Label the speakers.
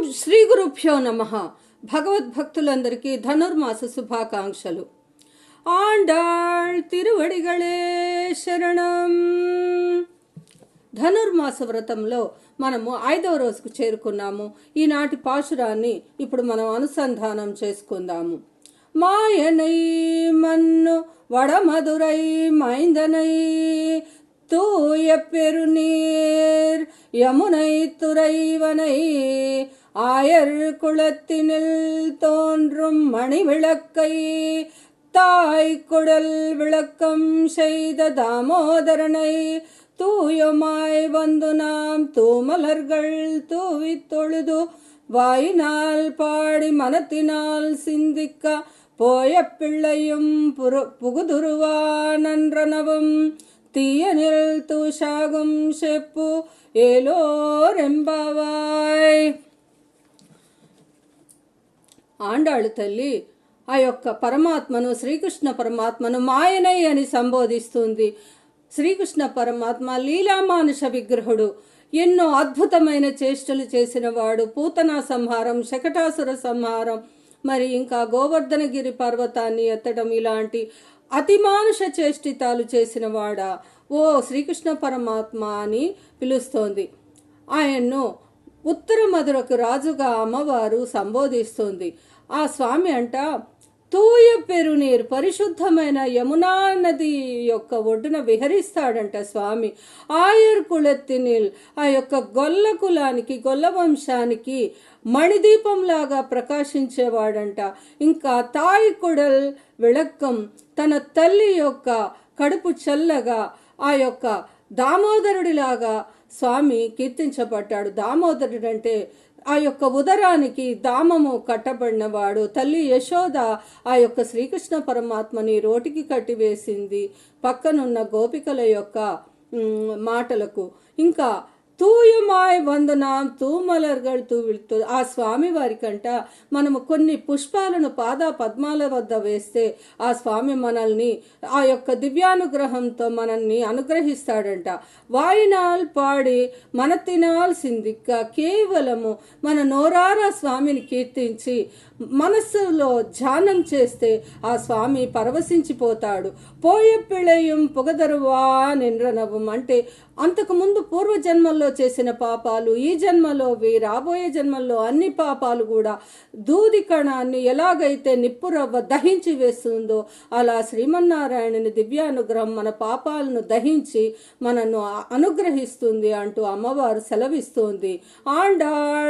Speaker 1: శ్రీ గురుభ్యో నమః. భగవద్భక్తులందరికీ ధనుర్మాస శుభాకాంక్షలు. ఆండాళ్ తిరువడిగళే శరణం. ధనుర్మాస వ్రతంలో మనము 5వ రోజుకు చేరుకున్నాము. ఈనాటి పాశురాన్ని ఇప్పుడు మనం అనుసంధానం చేసుకుందాము. మాయనై మన్ను వడమధురై మైందనై தூய பெருநீர் யமுனை துறைவனை ஆயர் குளத்தினில் தோன்றும் மணி விளக்கை தாய் குடல் விளக்கம் செய்த தாமோதரனை தூயமாய் வந்து நாம் தூமலர்கள் தூவி தொழுது வாயினால் பாடி மனத்தினால் சிந்திக்க போய பிள்ளையும் புகுதுருவா நன்றனவும் తీయనిల్ తూషాగం చెప్పు ఏలోరెంబావాయ్. ఆండాళ్ళు తల్లి ఆ యొక్క పరమాత్మను, శ్రీకృష్ణ పరమాత్మను మాయనై అని సంబోధిస్తుంది. శ్రీకృష్ణ పరమాత్మ లీలామానుష విగ్రహుడు. ఎన్నో అద్భుతమైన చేష్టలు చేసిన వాడు. పూతనా సంహారం, శకటాసుర సంహారం, మరి ఇంకా గోవర్ధనగిరి పర్వతాన్ని ఎత్తడం, ఇలాంటి అతిమానుష చేష్టితాలు చేసిన వాడా ఓ శ్రీకృష్ణ పరమాత్మ అని పిలుస్తోంది. ఆయన్ను ఉత్తర మధురకు రాజుగా అమ్మవారు సంబోధిస్తుంది. ఆ స్వామి అంట తూయ పెరునీరు, పరిశుద్ధమైన యమునా నది యొక్క ఒడ్డున విహరిస్తాడంట స్వామి. ఆయర్ కులెత్తినిల్, ఆ యొక్క గొల్ల కులానికి, గొల్ల వంశానికి మణిదీపంలాగా ప్రకాశించేవాడంట. ఇంకా తాయి కుడల్ విళక్కం, తన తల్లి యొక్క కడుపు చల్లగా ఆ యొక్క దామోదరుడిలాగా స్వామి కీర్తించబడ్డాడు. దామోదరుడు అంటే ఆ యొక్క ఉదరానికి దామము కట్టబడినవాడు. తల్లి యశోద ఆ యొక్క శ్రీకృష్ణ పరమాత్మని రోటికి కట్టివేసింది పక్కనున్న గోపికల యొక్క మాటలకు. ఇంకా తూయమాయ్ వందనాం తూమలర్గల్ తూవిళ్తూ, ఆ స్వామి వారికంట మనము కొన్ని పుష్పాలను పాద పద్మాల వద్ద వేస్తే ఆ స్వామి మనల్ని ఆ యొక్క దివ్యానుగ్రహంతో మనల్ని అనుగ్రహిస్తాడంట. వాయినాల్ పాడి మనతినాల్ సిందిక్క, కేవలము మన నోరారా స్వామిని కీర్తించి మనస్సులో ధ్యానం చేస్తే ఆ స్వామి పరవశించిపోతాడు. పోయే పిళయం పొగదరువా నిండ్రనవం అంటే అంతకుముందు పూర్వజన్మల్లో చేసిన పాపాలు, ఈ జన్మలోవి, రాబోయే జన్మల్లో అన్ని పాపాలు కూడా దూది కణాన్ని ఎలాగైతే నిప్పురవ్వ దహించి వేస్తుందో అలా శ్రీమన్నారాయణుని దివ్యానుగ్రహం మన పాపాలను దహించి మనను అనుగ్రహిస్తుంది అంటూ అమ్మవారు సెలవిస్తోంది. ఆండా